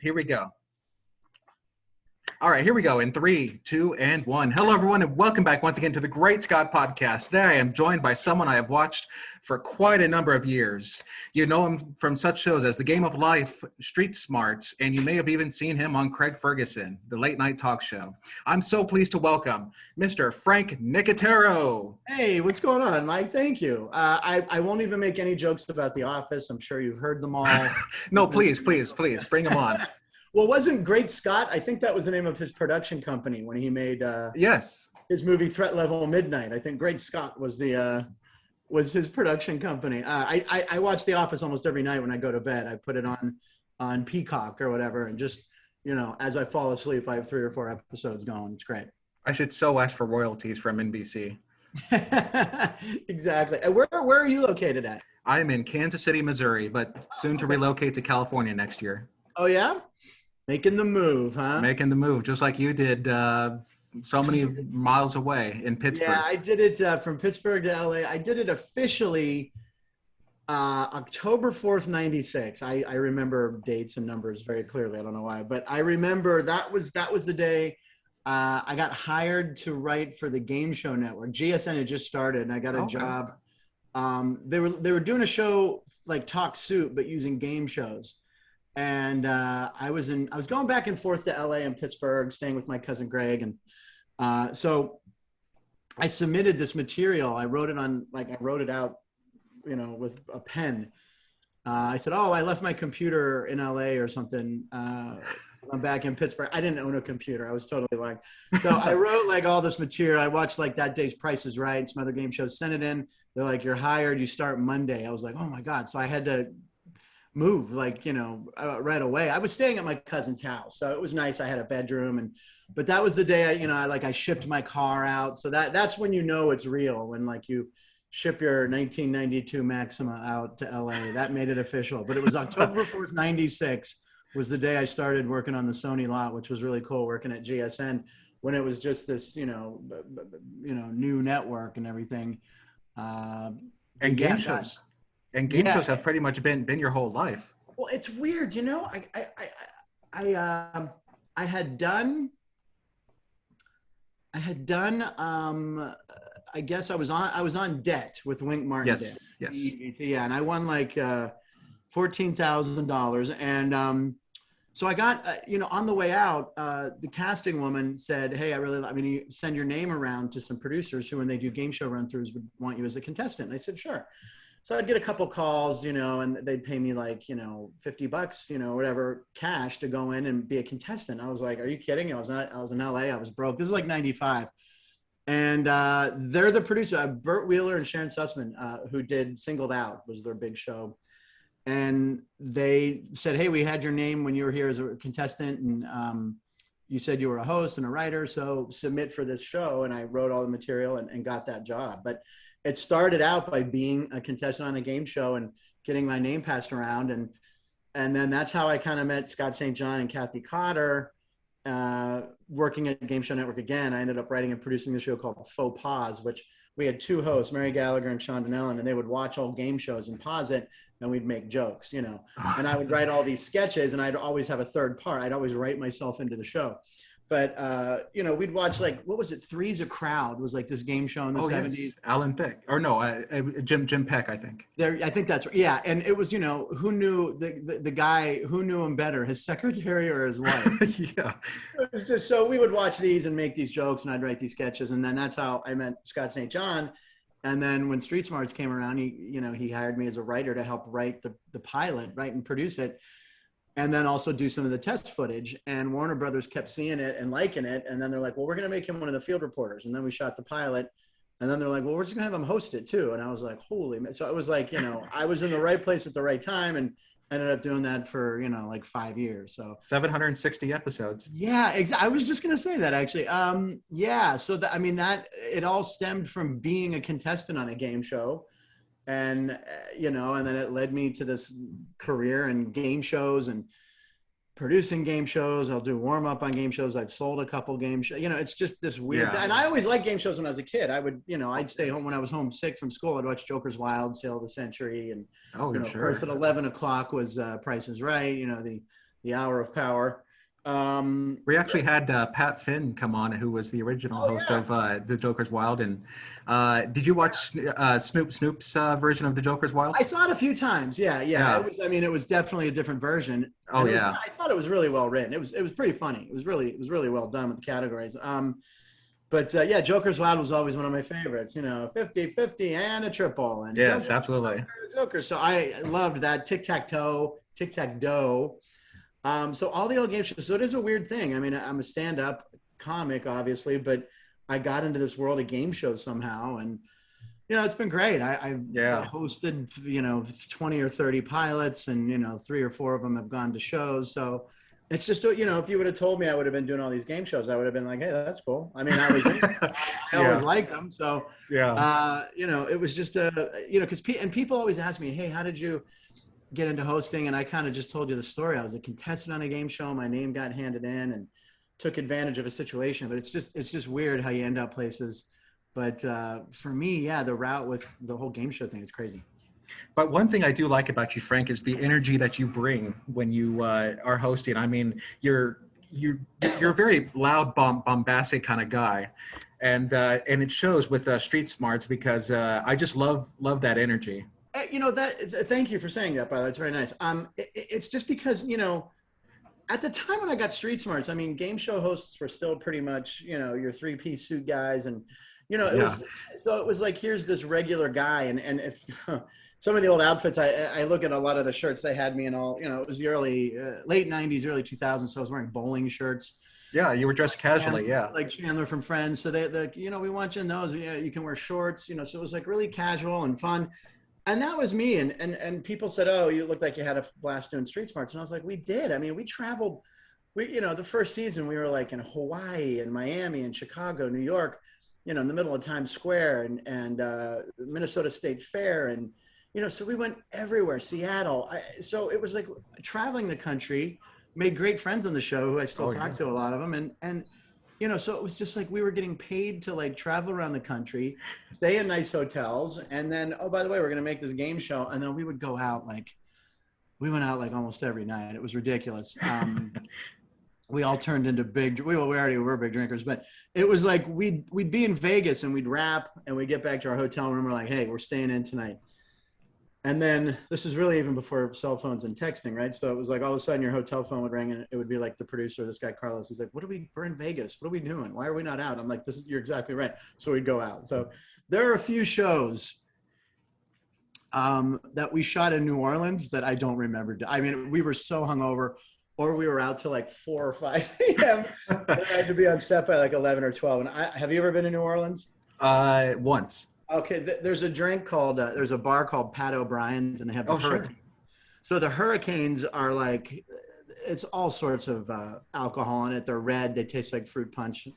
Here we go. All right, here we go in 3, 2, and 1. Hello, everyone, and welcome back once again to the Great Scott Podcast. Today, I am joined by someone I have watched for quite a number of years. You know him from such shows as The Game of Life, Street Smarts, and you may have even seen him on Craig Ferguson, the late night talk show. I'm so pleased to welcome Mr. Frank Nicotero. Hey, what's going on, Mike? Thank you. I won't even make any jokes about The Office. I'm sure you've heard them all. No, please, bring them on. Well, wasn't Great Scott? I think that was the name of his production company when he made Yes, his movie Threat Level Midnight. I think Great Scott was his production company. I watch The Office almost every night when I go to bed. I put it on Peacock or whatever, and just as I fall asleep, I have 3 or 4 episodes going. It's great. I should so ask for royalties from NBC. Exactly. And where are you located at? I'm in Kansas City, Missouri, but soon to relocate to California next year. Oh yeah. Making the move, huh? Making the move, just like you did so many miles away in Pittsburgh. Yeah, I did it from Pittsburgh to LA. I did it officially October 4th, 96. I remember dates and numbers very clearly. I don't know why, but I remember that was the day I got hired to write for the Game Show Network. GSN had just started, and I got a job. They were doing a show like Talk Soup, but using game shows. And I was going back and forth to LA and Pittsburgh, staying with my cousin Greg. And so I submitted this material. I wrote it out, with a pen. I said, I left my computer in LA or something. I'm back in Pittsburgh. I didn't own a computer. I was totally like, so I wrote all this material. I watched that day's Price is Right, some other game shows, sent it in. They're like, you're hired. You start Monday. I was like, oh my God. So I had to move right away. I was staying at my cousin's house, so it was nice. I had a bedroom, but that was the day I shipped my car out. So that's when it's real, when you ship your 1992 Maxima out to LA. That made it official. But it was October 4th, 96 was the day I started working on the Sony lot, which was really cool, working at GSN when it was just this new network and everything. And game shows. And game shows have pretty much been your whole life. Well, it's weird, I had done. I guess I was on debt with Wink Martindale. Yes. Yeah, and I won $14,000, and so I got on the way out, the casting woman said, "Hey, you send your name around to some producers who, when they do game show run-throughs, would want you as a contestant." And I said, "Sure." So I'd get a couple calls, and they'd pay me $50, whatever, cash to go in and be a contestant. I was like, are you kidding? I was in LA. I was broke. This is 95. And they're the producer, Burt Wheeler and Sharon Sussman, who did Singled Out, was their big show. And they said, hey, we had your name when you were here as a contestant, and you said you were a host and a writer, so submit for this show. And I wrote all the material and got that job. But it started out by being a contestant on a game show and getting my name passed around. And then that's how I kind of met Scott St. John and Kathy Cotter, working at Game Show Network again. I ended up writing and producing a show called Faux Pause, which we had 2 hosts, Mary Gallagher and Sean Donnellan, and they would watch all game shows and pause it, and we'd make jokes, and I would write all these sketches, and I'd always have a third part. I'd always write myself into the show. But, we'd watch what was it? Three's a Crowd was this game show in the 70s. Yes. Alan Peck. Or no, Jim Peck, I think. I think that's right. Yeah. And it was, who knew the guy, who knew him better, his secretary or his wife? Yeah. It was just, so we would watch these and make these jokes, and I'd write these sketches. And then that's how I met Scott St. John. And then when Street Smarts came around, he hired me as a writer to help write the pilot, write and produce it. And then also do some of the test footage. And Warner Brothers kept seeing it and liking it. And then they're like, well, we're going to make him one of the field reporters. And then we shot the pilot. And then they're like, well, we're just going to have him host it too. And I was like, holy man. So it was I was in the right place at the right time, and ended up doing that for, 5 years. So 760 episodes. Yeah, exactly. I was just going to say that actually. Yeah. So that it all stemmed from being a contestant on a game show. And, and then it led me to this career in game shows and producing game shows. I'll do warm up on game shows. I've sold a couple game shows. It's just this weird. Yeah. And I always liked game shows when I was a kid. I would, I'd stay home when I was homesick from school. I'd watch Joker's Wild, Sale of the Century. And, sure. Of course, at 11 o'clock was Price is Right. the Hour of Power. We actually had Pat Finn come on, who was the original host of The Joker's Wild. And did you watch Snoop's version of The Joker's Wild? I saw it a few times. Yeah. Yeah. It was. I mean, it was definitely a different version. Oh, And yeah. I thought it was really well written. It was pretty funny. It was really well done with the categories. But yeah, Joker's Wild was always one of my favorites. 50-50 and a triple. And Yes, absolutely. Joker. So I loved that tic-tac-toe. So all the old game shows. So it is a weird thing. I mean, I'm a stand-up comic, obviously, but I got into this world of game shows somehow, and it's been great. I've hosted 20 or 30 pilots, and 3 or 4 of them have gone to shows. So it's just if you would have told me I would have been doing all these game shows, I would have been like, hey, that's cool. I mean, I always liked them. So it was just because people always ask me, hey, how did you get into hosting? And I kind of just told you the story. I was a contestant on a game show. My name got handed in and took advantage of a situation, but it's just weird how you end up places. But for me, the route with the whole game show thing is crazy. But one thing I do like about you, Frank, is the energy that you bring when you are hosting. I mean, you're a very loud, bombastic kind of guy, and it shows with Street Smarts, because I just love that energy. Thank you for saying that, by the way. It's very nice. It's just because, at the time when I got Street Smarts, I mean, game show hosts were still pretty much, your 3-piece suit guys. And, it was like, here's this regular guy. And if some of the old outfits, I look at a lot of the shirts they had me in all, it was the late 90s, early 2000s. So I was wearing bowling shirts. Yeah, you were dressed casually, like Chandler from Friends. So they we want you in those. Yeah, you can wear shorts, so it was like really casual and fun. And that was me. And people said, oh, you looked like you had a blast doing Street Smarts. And I was like, we did. I mean, we traveled. The first season we were like in Hawaii and Miami and Chicago, New York, in the middle of Times Square and Minnesota State Fair. And, so we went everywhere, Seattle. So it was like traveling the country, made great friends on the show who I still talk to, a lot of them. And so it was just like we were getting paid to like travel around the country, stay in nice hotels, and then, oh, by the way, we're going to make this game show. And then we would go out we went out like almost every night. It was ridiculous. We all turned into we already were big drinkers, but it was like we'd be in Vegas and we'd wrap and we'd get back to our hotel room. We're like, hey, we're staying in tonight. And then this is really even before cell phones and texting, right? So it was like all of a sudden your hotel phone would ring and it would be like the producer, this guy Carlos. He's like, we're in Vegas. What are we doing? Why are we not out? I'm like, you're exactly right. So we'd go out. So there are a few shows that we shot in New Orleans that I don't remember. I mean, we were so hungover, or we were out till like 4 or 5 a.m. I had to be on set by like 11 or 12. And have you ever been to New Orleans? Once. Okay, there's a bar called Pat O'Brien's, and they have the Hurricane. Sure. So the Hurricanes are like, it's all sorts of alcohol in it. They're red. They taste like fruit punch.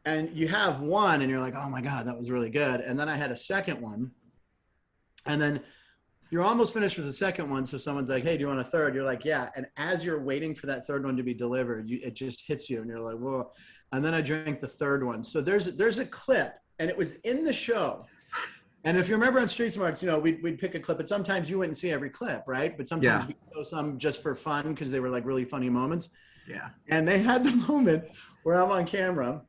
And you have one, and you're like, oh my God, that was really good. And then I had a second one. And then you're almost finished with the second one. So someone's like, hey, do you want a third? You're like, yeah. And as you're waiting for that third one to be delivered, it just hits you, and you're like, whoa. And then I drank the third one. So there's a clip. And it was in the show. And if you remember on Street Smarts, we'd pick a clip, but sometimes you wouldn't see every clip, right? But sometimes we show some just for fun because they were like really funny moments. Yeah. And they had the moment where I'm on camera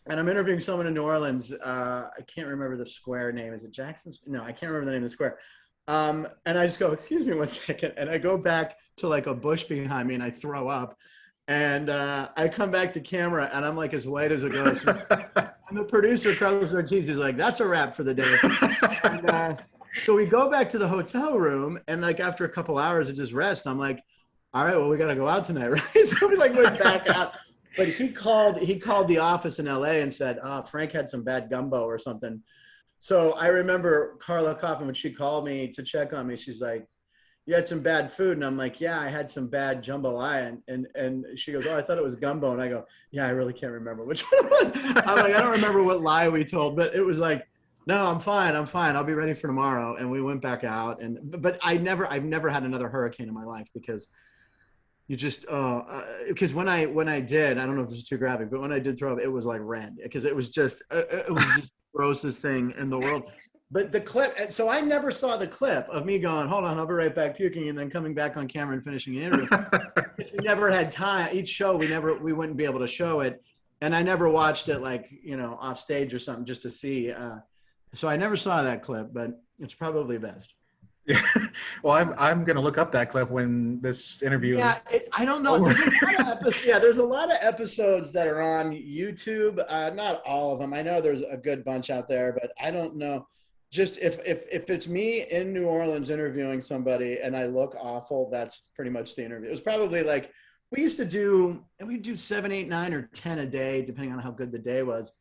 and I'm interviewing someone in New Orleans. I can't remember the square name. Is it Jackson's? No, I can't remember the name of the square. And I just go, excuse me 1 second. And I go back to like a bush behind me and I throw up. And I come back to camera and I'm like as white as a ghost. And the producer, Carlos Ortiz, is like, that's a wrap for the day. And, so we go back to the hotel room, and like after a couple hours of just rest, I'm like, all right, well, we got to go out tonight, right? So we like went back out. But he called the office in LA and said, Frank had some bad gumbo or something. So I remember Carla Coffin, when she called me to check on me, she's like, you had some bad food. And I'm like, yeah, I had some bad jambalaya. And she goes, oh, I thought it was gumbo. And I go, yeah, I really can't remember which one it was. I'm like, I don't remember what lie we told, but it was like, no, I'm fine. I'll be ready for tomorrow. And we went back out. But I've never had another hurricane in my life, because you just, because when I did, I don't know if this is too graphic, but when I did throw up, it was like red, because it was just the grossest thing in the world. But the clip, so I never saw the clip of me going, hold on, I'll be right back puking, and then coming back on camera and finishing the interview. We never had time. Each show, we wouldn't be able to show it. And I never watched it like, off stage or something just to see. So I never saw that clip, but it's probably best. Yeah. Well, I'm going to look up that clip when this interview. Yeah, I don't know. There's a lot of episodes that are on YouTube. Not all of them. I know there's a good bunch out there, but I don't know. Just if it's me in New Orleans interviewing somebody and I look awful, that's pretty much the interview. It was probably like we'd do 7, 8, 9, or 10 a day, depending on how good the day was.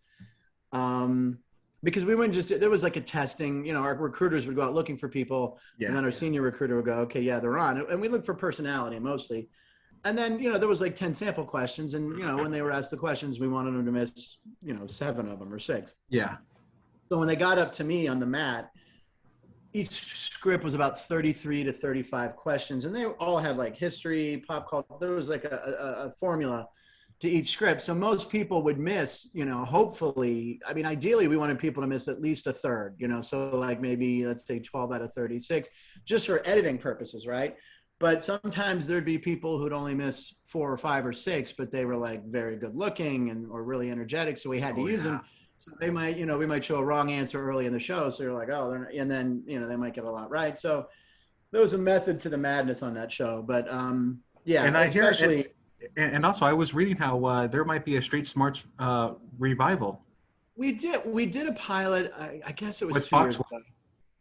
Because we wouldn't there was like a testing, our recruiters would go out looking for people, and then our senior recruiter would go, okay, yeah, they're on. And we looked for personality mostly. And then, there was like 10 sample questions. And, when they were asked the questions, we wanted them to miss, 7 of them or 6. Yeah. So when they got up to me on the mat, each script was about 33 to 35 questions. And they all had like history, pop culture. There was like a formula to each script. So most people would miss, hopefully, I mean, ideally we wanted people to miss at least a third, so like maybe let's say 12 out of 36, just for editing purposes, right? But sometimes there'd be people who'd only miss 4 or 5 or 6, but they were like very good looking or really energetic. So we had to use them. So they might, we might show a wrong answer early in the show. So you're like, oh, and then, they might get a lot right. So there was a method to the madness on that show, but yeah. And I hear, and also I was reading how there might be a Street Smarts revival. We did a pilot. I guess it was with 2 years ago,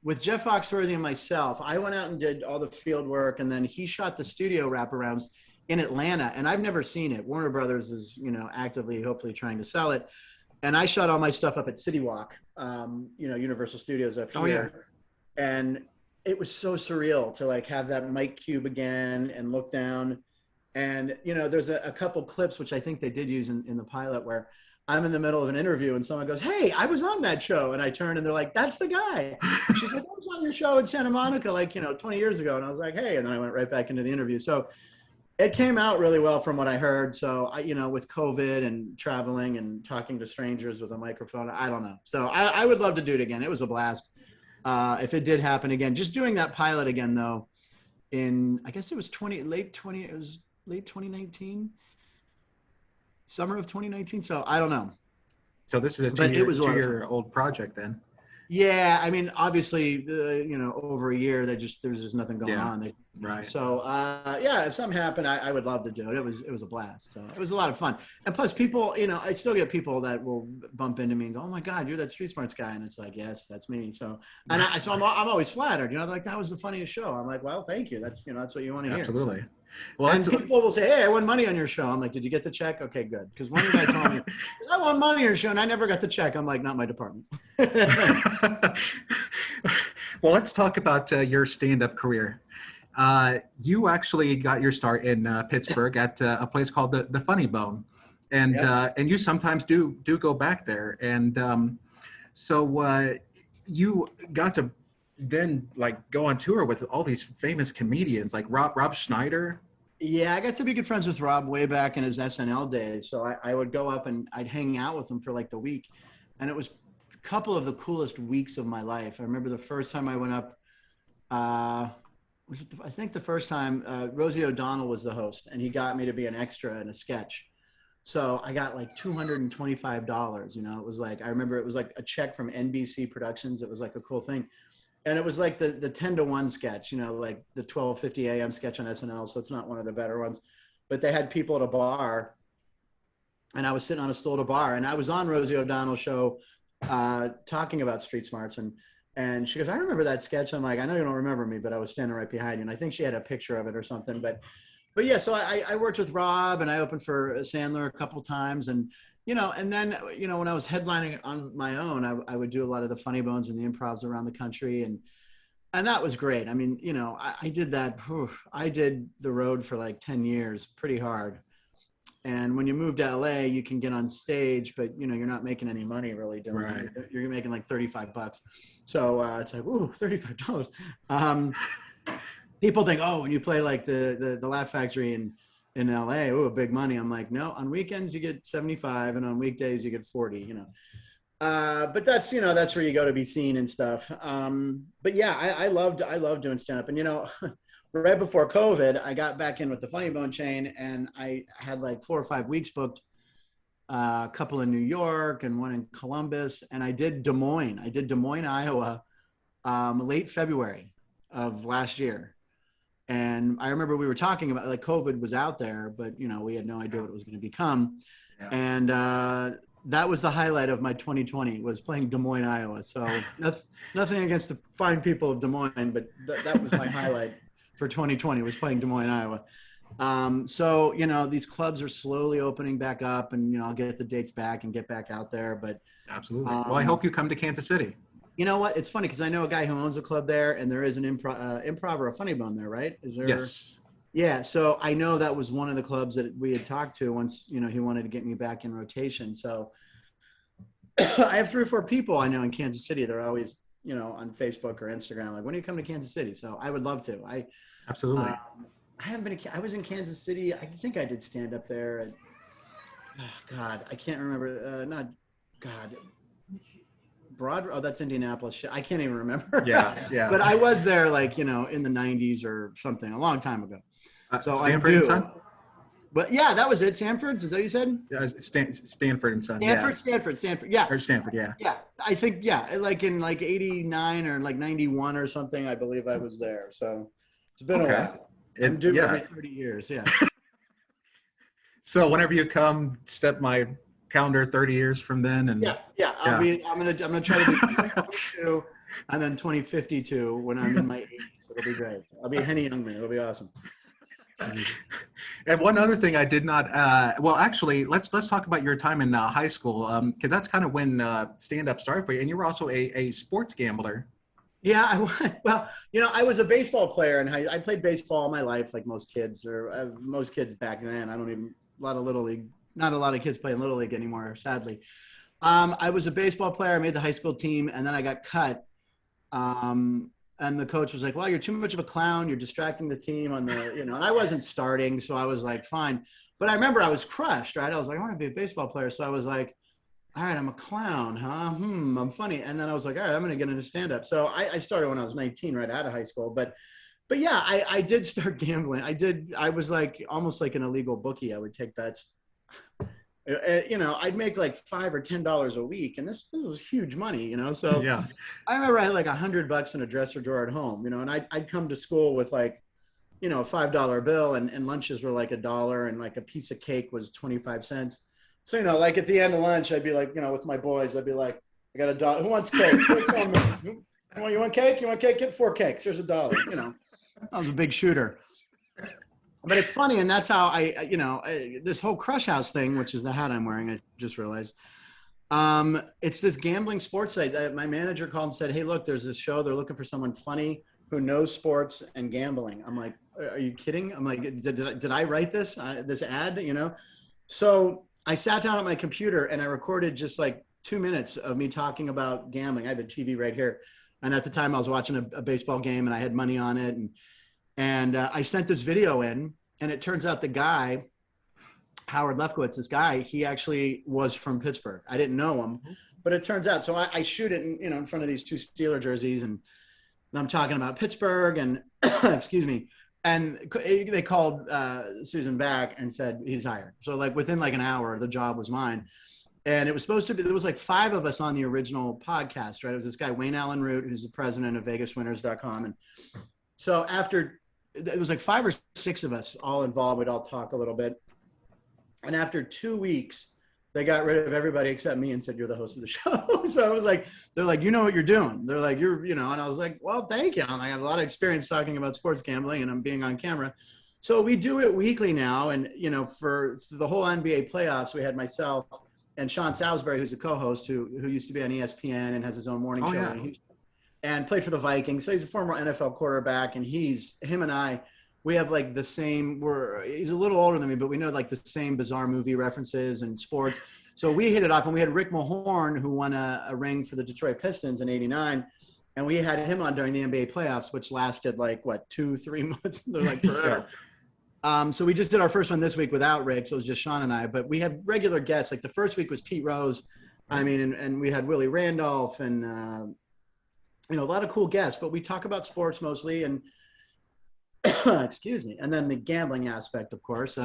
with Jeff Foxworthy and myself. I went out and did all the field work, and then he shot the studio wraparounds in Atlanta. And I've never seen it. Warner Brothers is, actively, hopefully trying to sell it. And I shot all my stuff up at City Walk, Universal Studios up here. Oh, yeah. And it was so surreal to like have that mic cube again and look down. And, there's a couple clips, which I think they did use in the pilot, where I'm in the middle of an interview and someone goes, hey, I was on that show. And I turn and they're like, that's the guy. She's like, I was on your show in Santa Monica, 20 years ago. And I was like, hey, and then I went right back into the interview. So it came out really well from what I heard. So I, with COVID and traveling and talking to strangers with a microphone, I don't know. So I would love to do it again. It was a blast. If it did happen again, just doing that pilot again, though, I guess it was late 2019, summer of 2019. So I don't know. So this is a two-year-old project then. Yeah, I mean, obviously, over a year, there's just nothing going on. Right. So, if something happened, I would love to do it. It was a blast. So it was a lot of fun. And plus, people, I still get people that will bump into me and go, "Oh my God, you're that Street Smarts guy," and it's like, yes, that's me. So, and I'm always flattered. They're like, that was the funniest show. I'm like, well, thank you. That's that's what you want to hear. Absolutely. So, well, and people will say, hey, I won money on your show. I'm like, did you get the check? Okay, good. Because one guy told me, I won money on your show and I never got the check. I'm like, not my department. Well, let's talk about your stand-up career. You actually got your start in Pittsburgh at a place called the Funny Bone. And and you sometimes do go back there. And so you got to then go on tour with all these famous comedians like Rob Schneider. Yeah, I got to be good friends with Rob way back in his SNL days. So I would go up and I'd hang out with him for the week. And it was a couple of the coolest weeks of my life. I remember the first time I went up, I think the first time Rosie O'Donnell was the host and he got me to be an extra in a sketch. So I got $225, it was I remember it was a check from NBC Productions. It was a cool thing. And it was the 10-to-1 sketch, the 12:50 a.m. sketch on SNL. So it's not one of the better ones, but they had people at a bar and I was sitting on a stool at a bar and I was on Rosie O'Donnell's show talking about Street Smarts. And she goes, I remember that sketch. I'm like, I know you don't remember me, but I was standing right behind you. And I think she had a picture of it or something, but yeah, so I worked with Rob and I opened for Sandler a couple times and, and then, when I was headlining on my own, I would do a lot of the Funny Bones and the improvs around the country. And that was great. I mean, I did that. I did the road for 10 years, pretty hard. And when you move to LA, you can get on stage, but you're not making any money really doing it. You're making $35. So it's ooh, $35. People think, oh, when you play the Laugh Factory in LA, oh, big money. I'm like, no, on weekends you get 75 and on weekdays you get 40, But that's, that's where you go to be seen and stuff. But yeah, I loved doing stand up. And, right before COVID, I got back in with the Funny Bone chain, and I had like 4 or 5 weeks booked, a couple in New York and one in Columbus. And I did Des Moines. I did Des Moines, Iowa, late February of last year. And I remember we were talking about, like, COVID was out there, but, we had no idea what it was going to become. Yeah. And that was the highlight of my 2020, was playing Des Moines, Iowa. So nothing against the fine people of Des Moines, but that was my highlight for 2020, was playing Des Moines, Iowa. So, these clubs are slowly opening back up, and, I'll get the dates back and get back out there. But absolutely. Well, I hope you come to Kansas City. You know what? It's funny because I know a guy who owns a club there, and there is an improv or a Funny Bone there, right? Is there? Yes. Yeah. So I know that was one of the clubs that we had talked to once, he wanted to get me back in rotation. So I have 3 or 4 people I know in Kansas City. They're always, on Facebook or Instagram, like, when do you come to Kansas City? So I would love to. Absolutely. I haven't been. I was in Kansas City. I think I did stand up there. God, I can't remember. Not God. Oh, that's Indianapolis. I can't even remember. Yeah. But I was there, like, in the 90s or something, a long time ago. So Stanford and Son? But yeah, that was it. Stanford's, is that what you said? Yeah, Stanford and Son. Stanford. Yeah. Or Stanford, yeah. Yeah. I think, like in like 89 or like 91 or something, I believe I was there. So it's been a while. I'm due every 30 years. Yeah. So whenever you come, step my calendar 30 years from then, and I'm gonna try to do 2022 and then 2052 when I'm in my 80s. It'll be great. I'll be Henny Youngman. It'll be awesome. And one other thing I did not, well, actually, let's talk about your time in high school, because that's kind of when stand-up started for you, and you were also a sports gambler. Yeah, I was a baseball player, and I played baseball all my life, like most kids, or most kids back then. A lot of Little League. Not a lot of kids playing Little League anymore, sadly. I was a baseball player. I made the high school team, and then I got cut. And the coach was like, well, you're too much of a clown. You're distracting the team on the, and I wasn't starting. So I was like, fine. But I remember I was crushed, right? I was like, I want to be a baseball player. So I was like, all right, I'm a clown, huh? I'm funny. And then I was like, all right, I'm going to get into stand-up. So I started when I was 19, right out of high school. But yeah, I did start gambling. I was like almost like an illegal bookie. I would take bets. I'd make like $5 or $10 a week, and this was huge money, So yeah, I remember I had like $100 in a dresser drawer at home, and I'd come to school with like, a $5 bill, and lunches were like $1, and like a piece of cake was 25 cents. So like at the end of lunch, I'd be like, with my boys, I'd be like, I got $1. Who wants cake? You want cake? You want cake? Get 4 cakes. Here's $1. I was a big shooter. But it's funny, and that's how this whole Crush House thing, which is the hat I'm wearing, I just realized. It's this gambling sports site. My manager called and said, hey, look, there's this show. They're looking for someone funny who knows sports and gambling. I'm like, are you kidding? I'm like, did I write this ad, So I sat down at my computer, and I recorded just like 2 minutes of me talking about gambling. I have a TV right here. And at the time I was watching a baseball game, and I had money on it. And I sent this video in, and it turns out the guy, Howard Lefkowitz, this guy, he actually was from Pittsburgh. I didn't know him, but it turns out. So I shoot it in front of these 2 Steeler jerseys, and I'm talking about Pittsburgh, and excuse me. And they called Susan back and said he's hired. So like within like an hour, the job was mine. And it was supposed to be, there was like 5 of us on the original podcast, right? It was this guy, Wayne Allen Root, who's the president of VegasWinners.com. And so after, it was like 5 or 6 of us all involved. We'd all talk a little bit. And after 2 weeks, they got rid of everybody except me and said, you're the host of the show. So I was like, they're like, you know what you're doing. They're like, and I was like, well, thank you. I have a lot of experience talking about sports gambling, and I'm being on camera. So we do it weekly now. And, for the whole NBA playoffs, we had myself and Sean Salisbury, who's a co-host who used to be on ESPN and has his own morning show. Yeah. And played for the Vikings. So he's a former NFL quarterback, and him and I, we have like the same, he's a little older than me, but we know like the same bizarre movie references and sports. So we hit it off, and we had Rick Mahorn, who won a ring for the Detroit Pistons in '89. And we had him on during the NBA playoffs, which lasted like 2-3 months. They're like forever. So we just did our first one this week without Rick. So it was just Sean and I, but we have regular guests. Like the first week was Pete Rose, I mean, and we had Willie Randolph and, a lot of cool guests, but we talk about sports mostly and, excuse me. And then the gambling aspect, of course.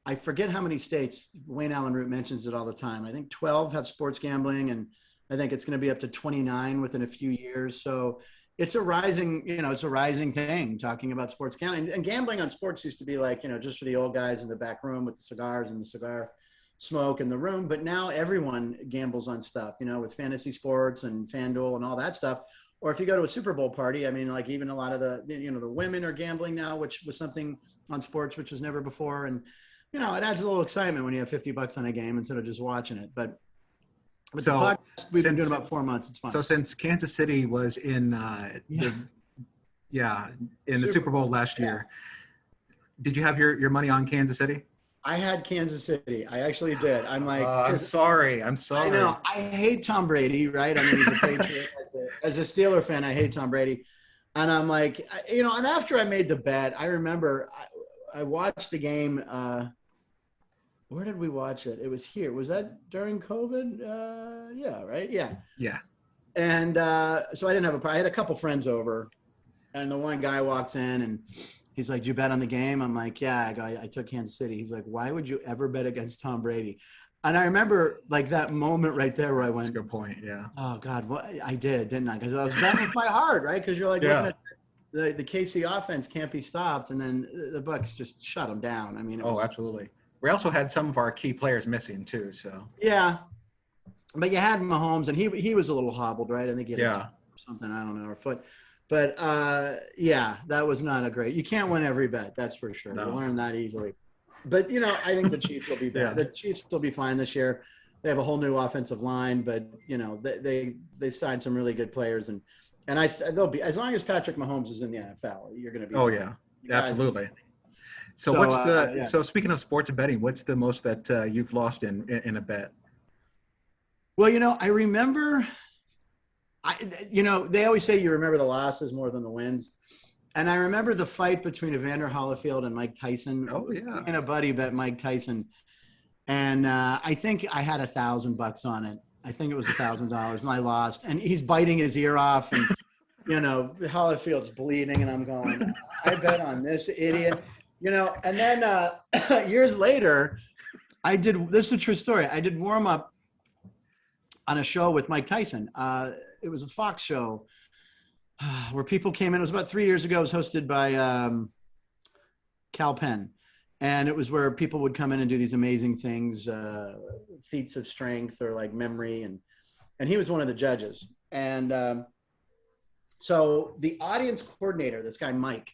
I forget how many states. Wayne Allen Root mentions it all the time. I think 12 have sports gambling, and I think it's going to be up to 29 within a few years. So it's a rising thing, talking about sports gambling. And gambling on sports used to be like, just for the old guys in the back room with the cigars and the cigar smoke in the room. But now everyone gambles on stuff, with fantasy sports and FanDuel and all that stuff. Or if you go to a Super Bowl party, I mean, like even a lot of the women are gambling now, which was something on sports, which was never before. And, it adds a little excitement when you have $50 on a game instead of just watching it. But so the podcast, we've been doing about 4 months. It's fun. So since Kansas City was in the Super Bowl last year, did you have your money on Kansas City? I had Kansas City. I actually did. I'm like, I'm sorry. I know. I hate Tom Brady, right? I mean, he's a Patriot. As a Steeler fan, I hate Tom Brady. And I'm like, and after I made the bet, I remember I watched the game. Where did we watch it? It was here. Was that during COVID? Yeah, right? Yeah. Yeah. And so I had a couple friends over, and the one guy walks in and he's like, "Did you bet on the game?" I'm like, "Yeah." I took Kansas City. He's like, "Why would you ever bet against Tom Brady?" And I remember like that moment right there where I went, that's a good point. Yeah. Oh God, what I did, didn't I? Because I was betting with my heart, right? Because you're like, looking at the KC offense can't be stopped, and then the Bucs just shut them down. I mean, absolutely. We also had some of our key players missing too. So yeah, but you had Mahomes, and he was a little hobbled, right? I think he had something, I don't know, or foot. But that was not a great. You can't win every bet, that's for sure. No. You learn that easily. But I think the Chiefs will be better. The Chiefs will be fine this year. They have a whole new offensive line, but they signed some really good players, and they'll be, as long as Patrick Mahomes is in the NFL, you're going to be. Oh fine. Yeah, absolutely. So speaking of sports betting, what's the most that you've lost in a bet? Well, I remember. They always say you remember the losses more than the wins. And I remember the fight between Evander Holyfield and Mike Tyson. Oh, yeah. And a buddy bet Mike Tyson. And I think I had $1,000 on it. I think it was $1,000, and I lost. And he's biting his ear off, and, Holyfield's bleeding, and I'm going, I bet on this idiot. And then years later, this is a true story. I did warm up on a show with Mike Tyson. It was a Fox show where people came in. It was about 3 years ago. It was hosted by Cal Penn. And it was where people would come in and do these amazing things, feats of strength or like memory. And he was one of the judges. And so the audience coordinator, this guy, Mike,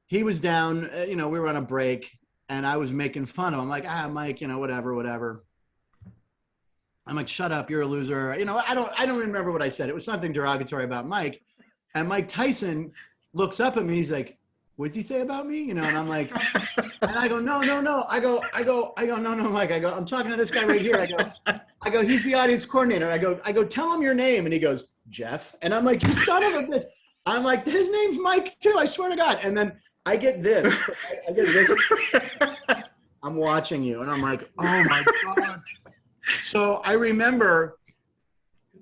he was down, we were on a break, and I was making fun of him. I'm like, Mike, whatever. I'm like, shut up, you're a loser. I don't remember what I said. It was something derogatory about Mike. And Mike Tyson looks up at me. He's like, what did you say about me? And I'm like, and I go, no. I go, no, Mike. I go, I'm talking to this guy right here. I go, he's the audience coordinator. I go, tell him your name. And he goes, Jeff. And I'm like, you son of a bitch. I'm like, his name's Mike too. I swear to God. And then I get this. I'm watching you. And I'm like, oh my God. So I remember.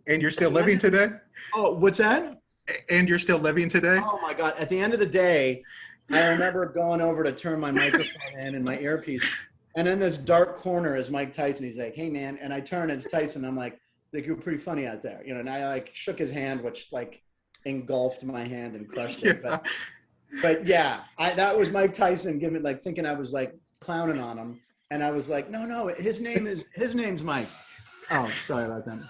And you're still living today? Oh, what's that? And you're still living today? Oh my God. At the end of the day, I remember going over to turn my microphone in and my earpiece. And in this dark corner is Mike Tyson. He's like, hey man. And I turn, and it's Tyson. I'm like, you're pretty funny out there. And I like shook his hand, which like engulfed my hand and crushed it. Yeah. But yeah, that was Mike Tyson thinking I was like clowning on him. And I was like, no, his name's Mike. Oh, sorry about that.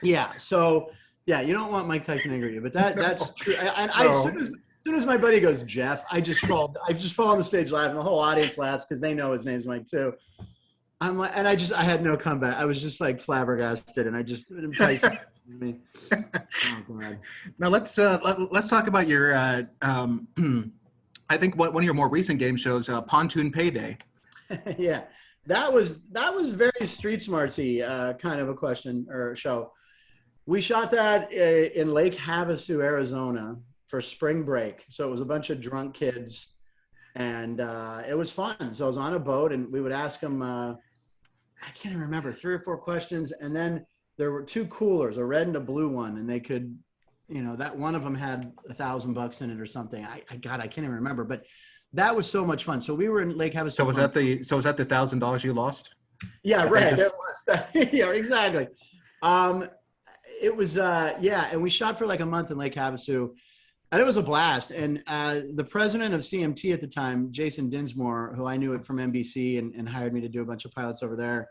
Yeah. So yeah, you don't want Mike Tyson angry at you, but that's true. As soon as my buddy goes, Jeff, I just fall on the stage laughing. The whole audience laughs because they know his name's Mike too. I'm like, and I had no comeback. I was just like flabbergasted, and I just Tyson. Me. Oh God. Now let's talk about your I think one of your more recent game shows, Pontoon Payday. Yeah, that was very street smartsy kind of a question or show. We shot that in Lake Havasu, Arizona for spring break. So it was a bunch of drunk kids, and it was fun. So I was on a boat, and we would ask them, I can't even remember, 3 or 4 questions. And then there were 2 coolers, a red and a blue one. And they could, that one of them had $1,000 in it or something. God, I can't even remember, but that was so much fun. So we were in Lake Havasu. So was that the $1,000 you lost? Yeah, That right. just- It was that. Yeah, exactly. It was, yeah. And we shot for like a month in Lake Havasu. And it was a blast. And the president of CMT at the time, Jason Dinsmore, who I knew it from NBC and hired me to do a bunch of pilots over there,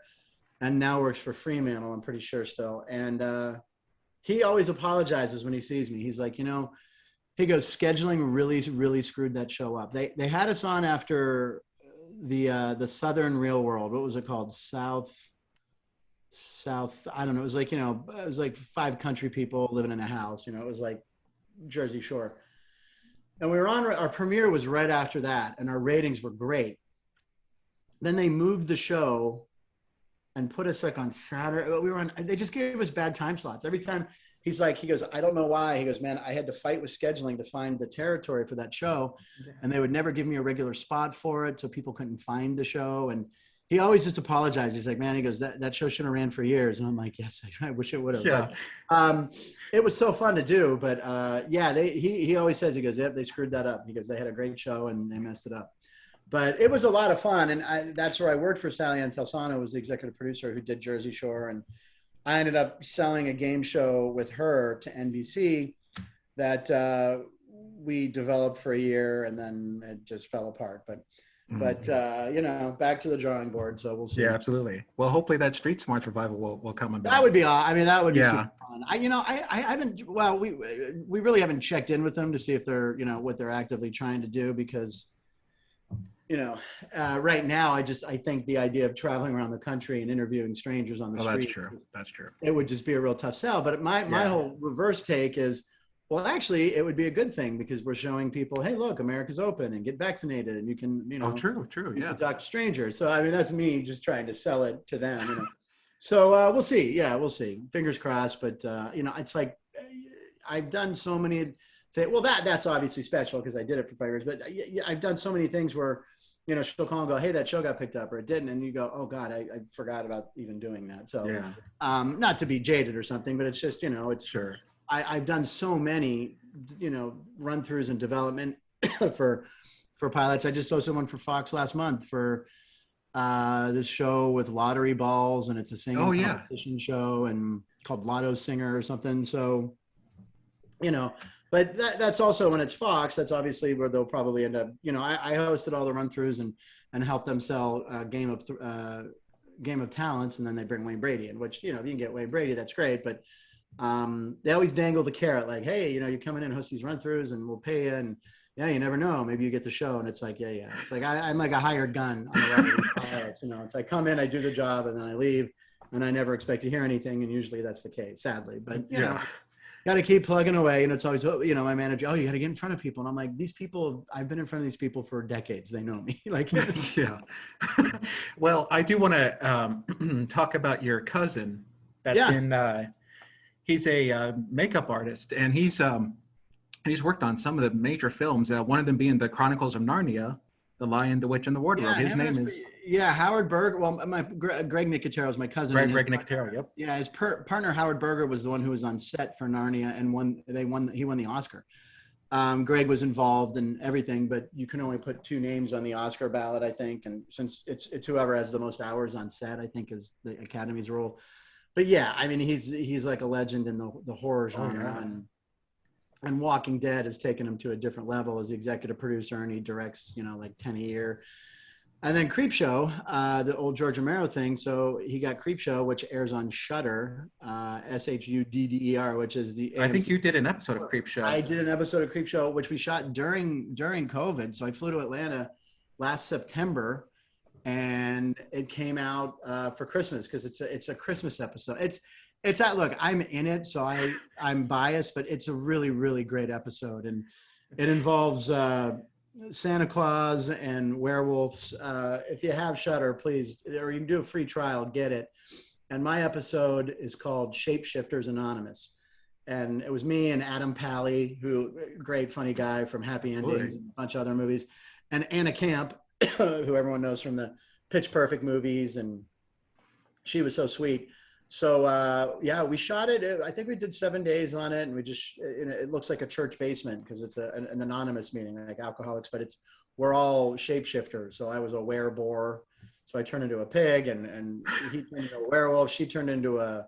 and now works for Fremantle, I'm pretty sure still. And he always apologizes when he sees me. He's like, he goes, scheduling really, really screwed that show up. They had us on after the Southern Real World. What was it called? South. I don't know. It was like, it was like 5 country people living in a house. It was like Jersey Shore. And we were on, our premiere was right after that, and our ratings were great. Then they moved the show and put us like on Saturday. They just gave us bad time slots. Every time he goes, I don't know why. He goes, man, I had to fight with scheduling to find the territory for that show. And they would never give me a regular spot for it. So people couldn't find the show. And he always just apologized. He's like, man, he goes, that show should have ran for years. And I'm like, yes, I wish it would have. Yeah. But, it was so fun to do. But yeah, he always says, he goes, yep, they screwed that up. He goes, they had a great show and they messed it up. But it was a lot of fun. And that's where I worked for. Sally Ann Salsano was the executive producer who did Jersey Shore. And I ended up selling a game show with her to NBC that we developed for a year, and then it just fell apart. But back to the drawing board. So we'll see. Yeah, absolutely. Well, hopefully that Street Smarts revival will come about. That would be, that would be Yeah. super fun. I haven't, well, we really haven't checked in with them to see if they're, what they're actively trying to do, because, right now, I think the idea of traveling around the country and interviewing strangers on the street. That's true. It would just be a real tough sell. But my whole reverse take is, well, actually, it would be a good thing, because we're showing people, hey, look, America's open, and get vaccinated, and you can, True. you Yeah. can talk to strangers. So, that's me just trying to sell it to them, So we'll see. Yeah, we'll see. Fingers crossed. But, it's like I've done so many things. Well, that's obviously special because I did it for 5 years. But I've done so many things where, she'll call and go, hey, that show got picked up, or it didn't. And you go, oh, God, I forgot about even doing that. So not to be jaded or something, but it's just, it's Sure. I've done so many, run-throughs and development for pilots. I just saw someone for Fox last month for this show with lottery balls, and it's a singing competition show and called Lotto Singer or something. So, but that's also when it's Fox, that's obviously where they'll probably end up. I hosted all the run-throughs and helped them sell Game of Talents, and then they bring Wayne Brady in, which, if you can get Wayne Brady, that's great. But they always dangle the carrot, like, hey, you're coming in, host these run-throughs, and we'll pay you. And yeah, you never know, maybe you get the show. And it's like, yeah. It's like I'm like a hired gun on a lot of these pilots. It's like, come in, I do the job, and then I leave, and I never expect to hear anything. And usually that's the case, sadly. But got to keep plugging away. It's always, my manager, you got to get in front of people. And I'm like, these people, I've been in front of these people for decades. They know me. Like, yeah. Well, I do want to talk about your cousin. He's a makeup artist, and he's worked on some of the major films. One of them being the Chronicles of Narnia, The Lion, the Witch, and the Wardrobe. His name is Howard Berger. Well, my Greg Nicotero is my cousin. Greg Nicotero. Yep. Yeah, his partner Howard Berger was the one who was on set for Narnia and he won the Oscar. Greg was involved in everything, but you can only put 2 names on the Oscar ballot, I think. And since it's whoever has the most hours on set, I think, is the Academy's rule. But yeah, he's like a legend in the horror genre, and Walking Dead has taken him to a different level as the executive producer, and he directs, like 10 a year. And then Creepshow, the old George Romero thing. So he got Creepshow, which airs on Shudder, Shudder, which is the AMC. I think you did an episode of Creepshow. I did an episode of Creepshow, which we shot during COVID. So I flew to Atlanta last September, and it came out for Christmas, because it's a Christmas episode. Look, I'm in it, so I'm biased, but it's a really, really great episode, and it involves Santa Claus and werewolves. If you have Shudder, please, or you can do a free trial, get it. And my episode is called Shapeshifters Anonymous, and it was me and Adam Pally, who great funny guy from Happy Endings and a bunch of other movies, and Anna Camp, who everyone knows from the Pitch Perfect movies, and She was so sweet. So yeah, we shot it. I think we did 7 days on it, and it looks like a church basement because it's an anonymous meeting, like alcoholics, but we're all shapeshifters. So I was a wereboar, so I turned into a pig, and he turned into a werewolf. She turned into a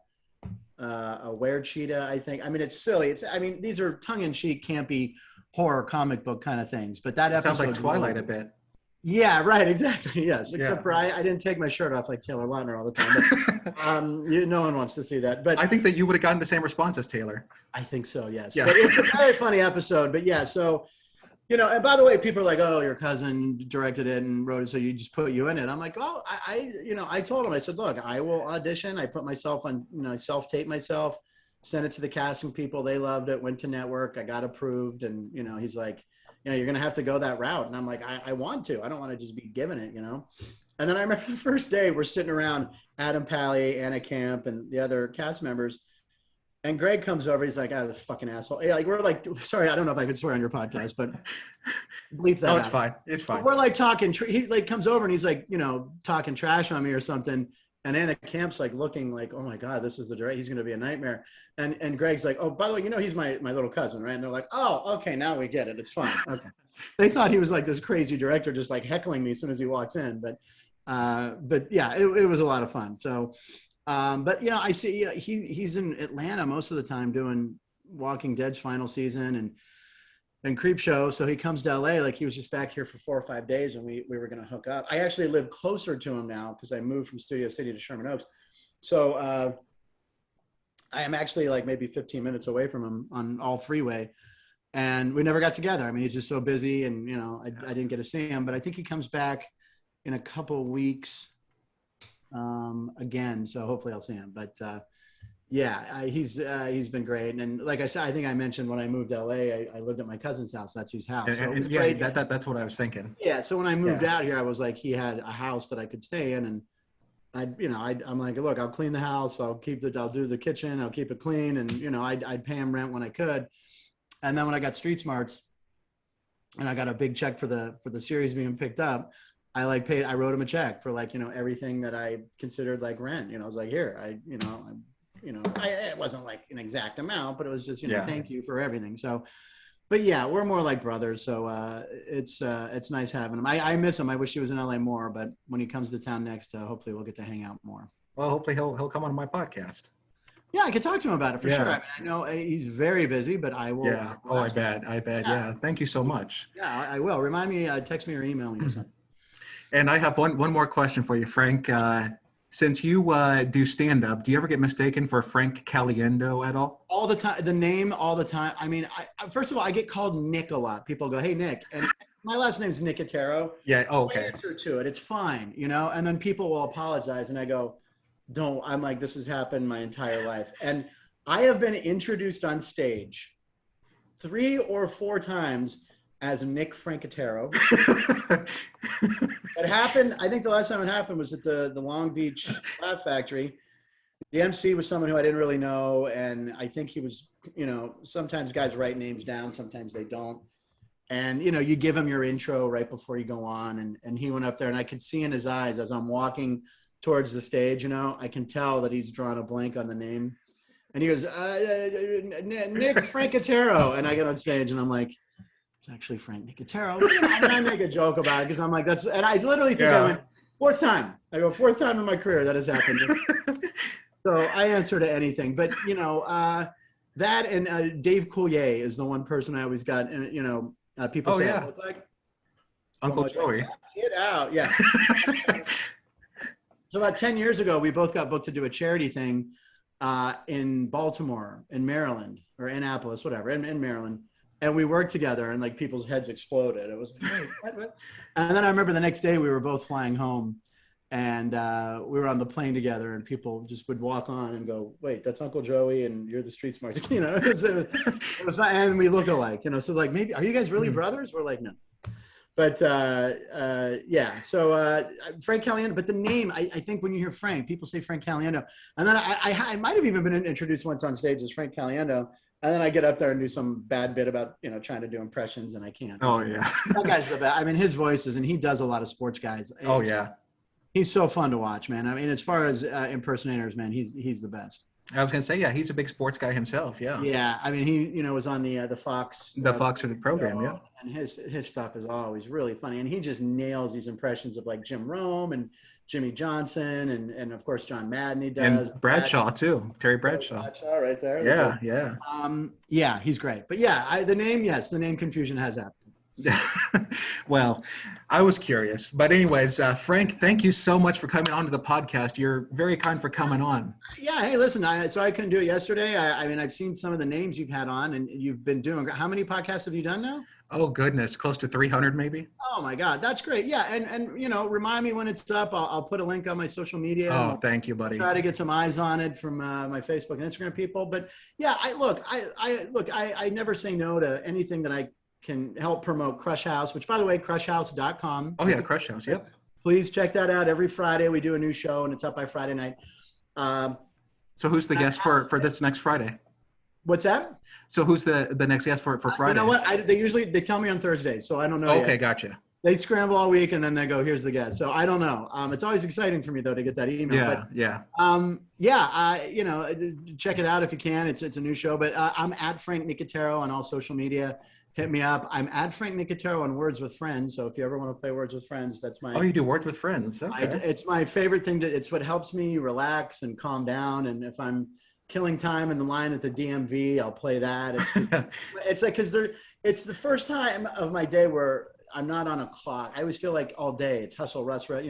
were-cheetah, I think. I mean, it's silly. These are tongue-in-cheek, campy horror comic book kind of things. But that episode sounds like Twilight a bit. Yeah, right, exactly. Yes, except Yeah. for I didn't take my shirt off like Taylor Lautner all the time. But, no one wants to see that. But I think that you would have gotten the same response as Taylor. I think so, yes. Yeah. But it's a very funny episode. But yeah, so, and by the way, people are like, oh, your cousin directed it and wrote it, so you just put you in it. I'm like, oh, I told him, I said, look, I will audition. I put myself on, I self-tape myself, sent it to the casting people. They loved it, went to network. I got approved. And, he's like, you're going to have to go that route. And I'm like, I want to. I don't want to just be given it, And then I remember the first day we're sitting around, Adam Pally, Anna Camp, and the other cast members. And Greg comes over. He's like, this fucking asshole. Yeah, like, we're like, sorry, I don't know if I could swear on your podcast, but bleep that out. No, it's fine. It's fine. But we're like talking. He like comes over and he's like, talking trash on me or something. And Anna Camp's like looking like, oh my God, this is the director. He's going to be a nightmare. And Greg's like, oh, by the way, he's my little cousin, right? And they're like, oh, okay, now we get it. It's fine. Okay. They thought he was like this crazy director, just like heckling me as soon as he walks in. But yeah, it was a lot of fun. So, but I see he's in Atlanta most of the time doing Walking Dead's final season and Creep Show. So he comes to LA, like he was just back here for 4 or 5 days, and we were going to hook up. I actually live closer to him now because I moved from Studio City to Sherman Oaks. So I am actually like maybe 15 minutes away from him on all freeway, and we never got together. I mean, he's just so busy, and I didn't get to see him, but I think he comes back in a couple of weeks again. So hopefully I'll see him, but yeah, he's been great. And like I said, I think I mentioned when I moved to LA, I lived at my cousin's house. That's whose house. So and yeah, that's what I was thinking. Yeah. So when I moved out here, I was like, he had a house that I could stay in, and I'm like, look, I'll clean the house. I'll do the kitchen. I'll keep it clean. And, I'd pay him rent when I could. And then when I got Street Smarts and I got a big check for the series being picked up, I wrote him a check for everything that I considered like rent. I was like, here, it wasn't like an exact amount, but it was just, thank you for everything. So, but yeah, we're more like brothers. So it's nice having him. I miss him. I wish he was in LA more, but when he comes to town next, hopefully we'll get to hang out more. Well, hopefully he'll come on my podcast. Yeah, I could talk to him about it for sure. I know he's very busy, but I will. Yeah. I bet. Yeah. Thank you so much. Yeah, I will. Remind me, text me or email me or something. And I have one more question for you, Frank. Since you do stand-up, do you ever get mistaken for Frank Caliendo at all? All the time. The name all the time. I mean, first of all, I get called Nick a lot. People go, hey, Nick. And my last name's Nicotero. Yeah. Oh, okay. I answer to it. It's fine, And then people will apologize. And I go, I'm like, this has happened my entire life. And I have been introduced on stage 3 or 4 times as Nick Francatero. It happened. I think the last time it happened was at the Long Beach Laugh Factory. The MC was someone who I didn't really know. And I think he was, sometimes guys write names down, sometimes they don't. And, you give him your intro right before you go on. And he went up there and I could see in his eyes as I'm walking towards the stage, I can tell that he's drawn a blank on the name. And he goes, Nick Francatero. And I get on stage and I'm like, it's actually Frank Nicotero. And I make a joke about it because I'm like, and I literally think I went, 4th time. I go, 4th time in my career that has happened. So I answer to anything. But, that and Dave Coulier is the one person I always got, people say, I look like Uncle Joey. Get out. Yeah. So about 10 years ago, we both got booked to do a charity thing in Baltimore, in Maryland, or Annapolis, whatever, in Maryland. And we worked together and like people's heads exploded. It was like, wait, what? And then I remember the next day we were both flying home and we were on the plane together and people just would walk on and go, wait, that's Uncle Joey and you're the Street Smarts, it was fun. And we look alike, so like, maybe, are you guys really brothers? We're like, no. But yeah, so Frank Caliendo, but the name, I think when you hear Frank, people say Frank Caliendo. And then I might have even been introduced once on stage as Frank Caliendo. And then I get up there and do some bad bit about, trying to do impressions and I can't. Oh, yeah. That guy's the best. I mean, his voice is, and he does a lot of sports guys. Oh, yeah. He's so fun to watch, man. I mean, as far as impersonators, man, he's the best. I was gonna say, yeah, he's a big sports guy himself. Yeah, Yeah, I mean, he was on the Fox the Fox for the program. Yeah, show, and his stuff is always really funny, and he just nails these impressions of like Jim Rome and Jimmy Johnson, and of course John Madden. He does, and Bradshaw too, Terry Bradshaw. Right there. Yeah, yeah. Yeah, he's great. But yeah, the name confusion has happened. Well, I was curious, but anyways, Frank, thank you so much for coming on to the podcast. You're very kind for coming on. Yeah. Hey, listen, sorry I couldn't do it yesterday. I mean, I've seen some of the names you've had on, and you've been doing. How many podcasts have you done now? Oh goodness, close to 300 maybe. Oh my God, that's great. Yeah, and remind me when it's up. I'll put a link on my social media. Oh, thank you, buddy. Try to get some eyes on it from my Facebook and Instagram people. But yeah, I never say no to anything that I can help promote. Crush House, which by the way, crushhouse.com. Oh yeah, Crush House. Yep. Please check that out. Every Friday we do a new show, and it's up by Friday night. So who's the guest for this next Friday? What's that? So who's the next guest for Friday? You know what? They tell me on Thursdays, so I don't know. Okay, yet. Gotcha. They scramble all week, and then they go, "Here's the guest." So I don't know. It's always exciting for me though to get that email. Yeah, check it out if you can. It's a new show, but I'm at Frank Nicotero on all social media. Hit me up. I'm at Frank Nicotero on Words with Friends. So if you ever want to play Words with Friends, that's my. Oh, you do Words with Friends. Okay. It's my favorite thing. It's what helps me relax and calm down. And if I'm killing time in the line at the DMV, I'll play that. It's like because it's the first time of my day where I'm not on a clock. I always feel like all day it's hustle, rustle,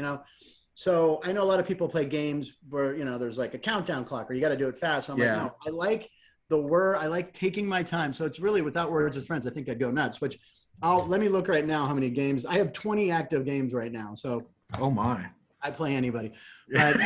So I know a lot of people play games where there's like a countdown clock or you got to do it fast. I'm like, no, I like I like taking my time. So it's really without Words with Friends, I think I'd go nuts. Which let me look right now how many games I have. 20 active games right now. So oh my. I play anybody, but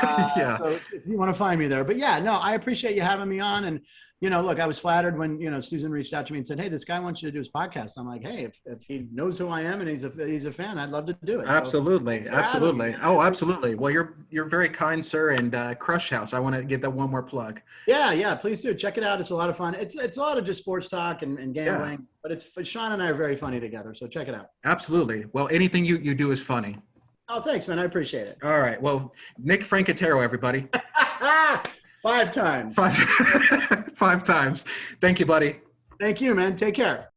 So if you want to find me there, but yeah, no, I appreciate you having me on. And, look, I was flattered when, Susan reached out to me and said, "Hey, this guy wants you to do his podcast." I'm like, "Hey, if he knows who I am and he's a fan, I'd love to do it." Absolutely. So, absolutely. Oh, absolutely. Well, you're very kind, sir. And Crush House, I want to give that one more plug. Yeah, please do. Check it out. It's a lot of fun. It's a lot of just sports talk and gambling, but Sean and I are very funny together. So check it out. Absolutely. Well, anything you do is funny. Oh, thanks, man. I appreciate it. All right. Well, Nick Francatero, everybody. 5 times. 5 times. Thank you, buddy. Thank you, man. Take care.